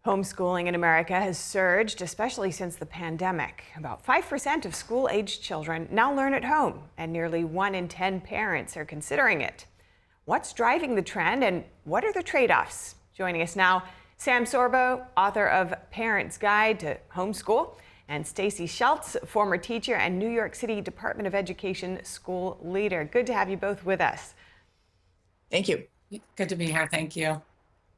Homeschooling in America has surged, especially since the pandemic. About 5% of school-aged children now learn at home, and nearly 1 in 10 parents are considering it. What's driving the trend, and what are the trade-offs? Joining us now, Sam Sorbo, author of Parents' Guide to Homeschool, and Stacey Schultz, former teacher and New York City Department of Education school leader. Good to have you both with us. Thank you. Good to be here. Thank you.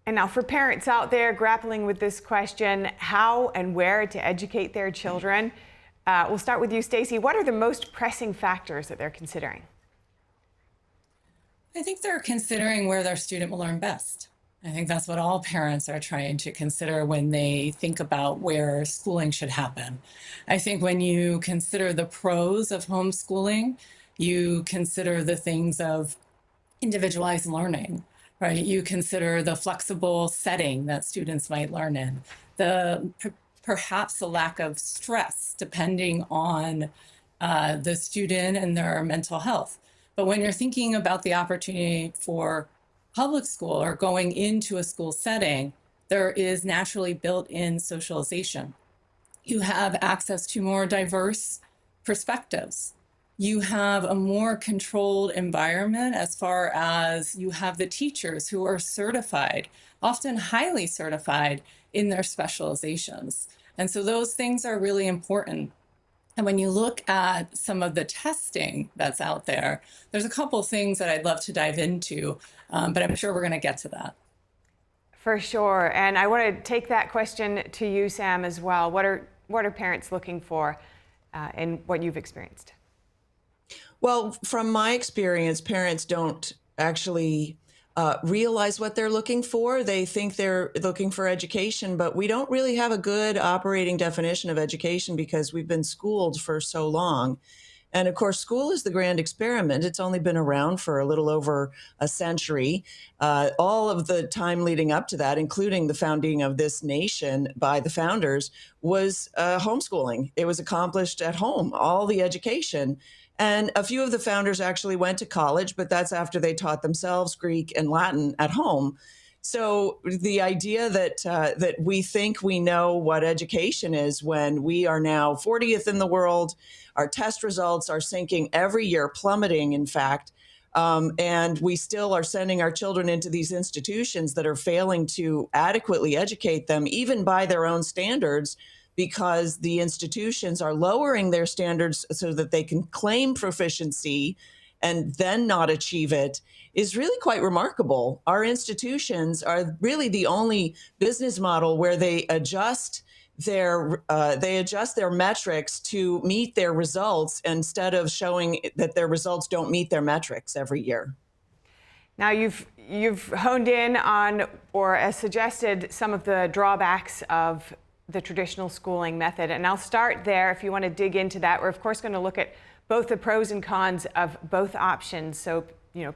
And now for parents out there grappling with this question, how and where to educate their children, we'll start with you, Stacey. What are the most pressing factors that they're considering? I think they're considering where their student will learn best. I think that's what all parents are trying to consider when they think about where schooling should happen. I think when you consider the pros of homeschooling, you consider the things of individualized learning, right? You consider the flexible setting that students might learn in, perhaps the lack of stress depending on the student and their mental health. But when you're thinking about the opportunity for public school or going into a school setting, there is naturally built-in socialization. You have access to more diverse perspectives. You have a more controlled environment as far as you have the teachers who are certified, often highly certified in their specializations. And so those things are really important. And when you look at some of the testing that's out there, there's a couple of things that I'd love to dive into, but I'm sure we're going to get to that. For sure. And I want to take that question to you, Sam, as well. What are parents looking for in what you've experienced? Well, from my experience, parents don't actually realize what they're looking for. They think they're looking for education, but we don't really have a good operating definition of education because we've been schooled for so long. And of course, school is the grand experiment. It's only been around for a little over a century. All of the time leading up to that, including the founding of this nation by the founders, was homeschooling. It was accomplished at home, all the education. And a few of the founders actually went to college, but that's after they taught themselves Greek and Latin at home. So the idea that we think we know what education is when we are now 40th in the world, our test results are sinking every year, plummeting, in fact, and we still are sending our children into these institutions that are failing to adequately educate them, even by their own standards, because the institutions are lowering their standards so that they can claim proficiency and then not achieve it, is really quite remarkable. Our institutions are really the only business model where they adjust their metrics to meet their results instead of showing that their results don't meet their metrics every year. Now you've honed in on or suggested some of the drawbacks of the traditional schooling method, and I'll start there. If you want to dig into that, we're of course going to look at both the pros and cons of both options, so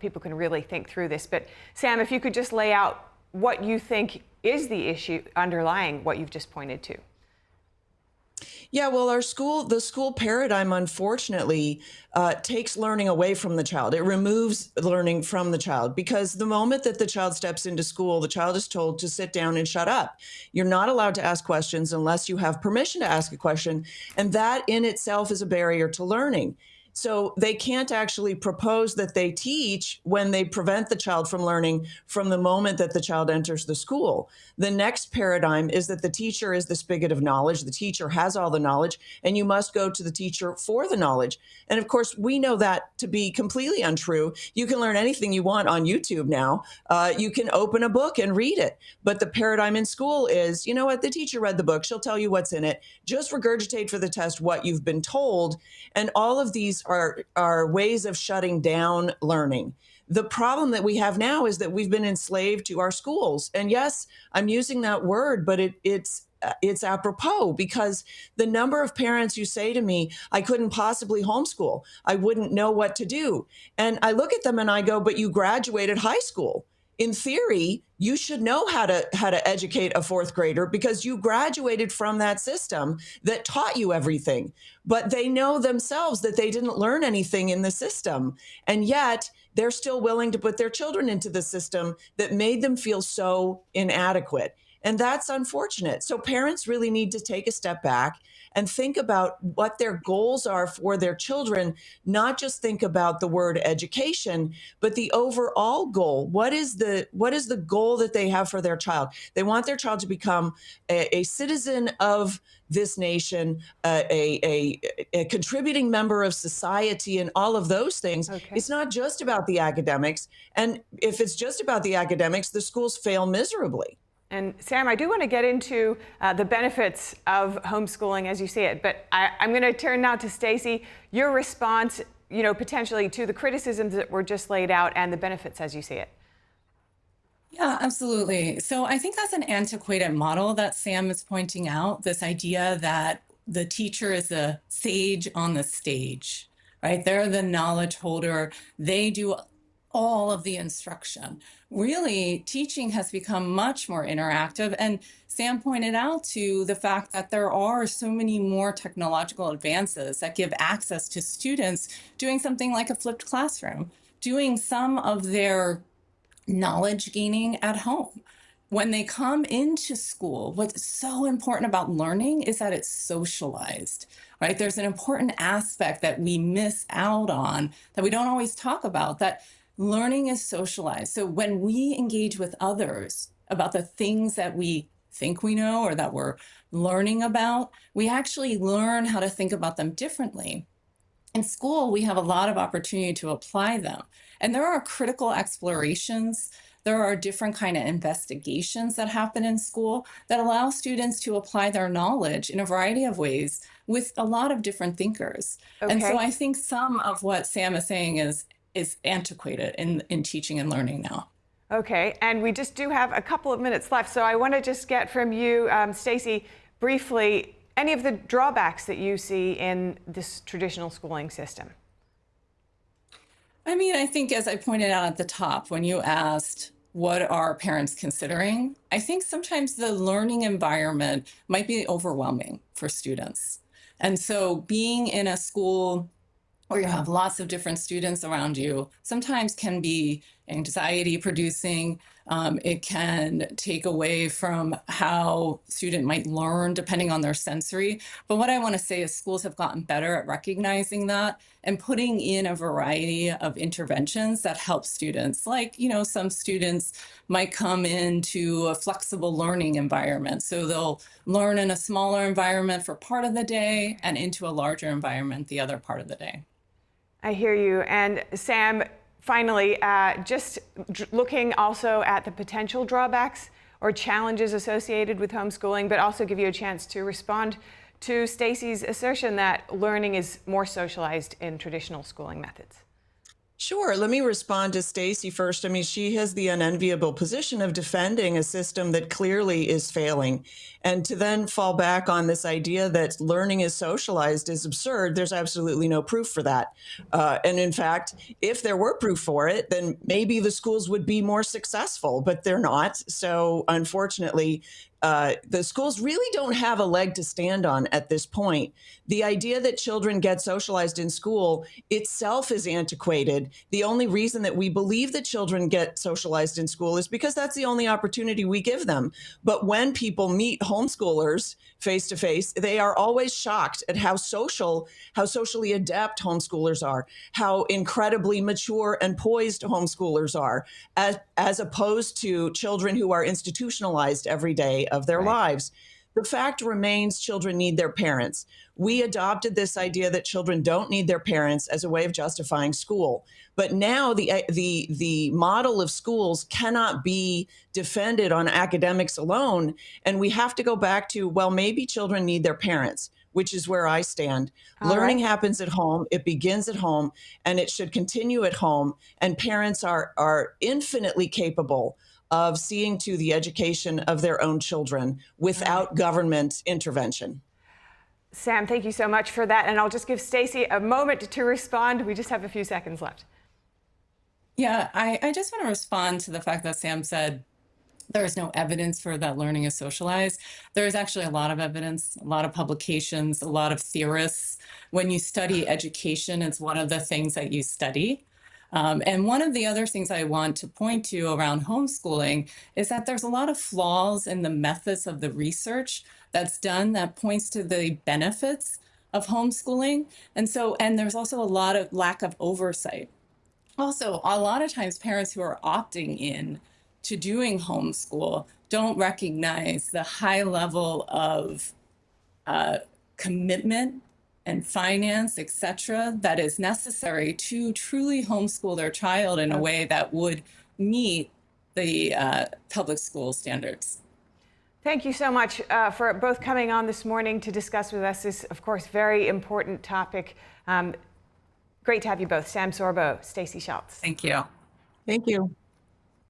people can really think through this. But Sam, if you could just lay out what you think is the issue underlying what you've just pointed to. Yeah, well, the school paradigm, unfortunately, takes learning away from the child. It removes learning from the child because the moment that the child steps into school, the child is told to sit down and shut up. You're not allowed to ask questions unless you have permission to ask a question. And that in itself is a barrier to learning. So they can't actually propose that they teach when they prevent the child from learning from the moment that the child enters the school. The next paradigm is that the teacher is the spigot of knowledge. The teacher has all the knowledge, and you must go to the teacher for the knowledge. And of course, we know that to be completely untrue. You can learn anything you want on YouTube now. You can open a book and read it. But the paradigm in school is, you know what, the teacher read the book. She'll tell you what's in it. Just regurgitate for the test what you've been told. And all of these are ways of shutting down learning. The problem that we have now is that we've been enslaved to our schools. And yes, I'm using that word, but it's apropos because the number of parents who say to me, I couldn't possibly homeschool. I wouldn't know what to do. And I look at them and I go, but you graduated high school. In theory, you should know how to educate a fourth grader because you graduated from that system that taught you everything. But they know themselves that they didn't learn anything in the system. And yet they're still willing to put their children into the system that made them feel so inadequate. And that's unfortunate. So parents really need to take a step back and think about what their goals are for their children, not just think about the word education, but the overall goal. What is the goal that they have for their child? They want their child to become a citizen of this nation, a contributing member of society, and all of those things. Okay. It's not just about the academics. And if it's just about the academics, the schools fail miserably. And Sam, I do want to get into the benefits of homeschooling as you see it, but I'm going to turn now to Stacey. Your response, potentially to the criticisms that were just laid out and the benefits as you see it. Yeah, absolutely. So I think that's an antiquated model that Sam is pointing out, this idea that the teacher is the sage on the stage, right? They're the knowledge holder. They do all of the instruction. Really, teaching has become much more interactive. And Sam pointed out to the fact that there are so many more technological advances that give access to students doing something like a flipped classroom, doing some of their knowledge gaining at home. When they come into school, what's so important about learning is that it's socialized, right? There's an important aspect that we miss out on that we don't always talk about, that learning is socialized. So when we engage with others about the things that we think we know or that we're learning about, we actually learn how to think about them differently. In school, we have a lot of opportunity to apply them. And there are critical explorations. There are different kind of investigations that happen in school that allow students to apply their knowledge in a variety of ways with a lot of different thinkers. And so Okay. I think some of what Sam is saying is antiquated in teaching and learning now. Okay, and we just do have a couple of minutes left, so I want to just get from you, Stacey, briefly, any of the drawbacks that you see in this traditional schooling system. I mean, I think as I pointed out at the top, when you asked what are parents considering, I think sometimes the learning environment might be overwhelming for students. And so being in a school where you have lots of different students around you sometimes can be anxiety producing. It can take away from how student might learn depending on their sensory. But what I want to say is schools have gotten better at recognizing that and putting in a variety of interventions that help students. Like, some students might come into a flexible learning environment. So they'll learn in a smaller environment for part of the day and into a larger environment the other part of the day. I hear you. And Sam, finally, just looking also at the potential drawbacks or challenges associated with homeschooling, but also give you a chance to respond to Stacey's assertion that learning is more socialized in traditional schooling methods. Sure. Let me respond to Stacey first. I mean, she has the unenviable position of defending a system that clearly is failing. And to then fall back on this idea that learning is socialized is absurd. There's absolutely no proof for that. And in fact, if there were proof for it, then maybe the schools would be more successful, but they're not. So unfortunately, the schools really don't have a leg to stand on at this point. The idea that children get socialized in school itself is antiquated. The only reason that we believe that children get socialized in school is because that's the only opportunity we give them. But when people meet homeschoolers face to face, they are always shocked at how socially adept homeschoolers are, how incredibly mature and poised homeschoolers are, as opposed to children who are institutionalized every day of their lives. The fact remains children need their parents. We adopted this idea that children don't need their parents as a way of justifying school. But now the model of schools cannot be defended on academics alone. And we have to go back to, well, maybe children need their parents, which is where I stand. Learning happens at home. It begins at home, and it should continue at home. And parents are infinitely capable of seeing to the education of their own children without government intervention. Sam, thank you so much for that. And I'll just give Stacey a moment to respond. We just have a few seconds left. Yeah, I just want to respond to the fact that Sam said there is no evidence for that learning is socialized. There is actually a lot of evidence, a lot of publications, a lot of theorists. When you study education, it's one of the things that you study. And one of the other things I want to point to around homeschooling is that there's a lot of flaws in the methods of the research that's done that points to the benefits of homeschooling. And there's also a lot of lack of oversight. Also, a lot of times parents who are opting in to doing homeschool don't recognize the high level of commitment and finance, et cetera, that is necessary to truly homeschool their child in a way that would meet the public school standards. Thank you so much for both coming on this morning to discuss with us this, of course, very important topic. Great to have you both. Sam Sorbo, Stacey Schultz. Thank you. Thank you.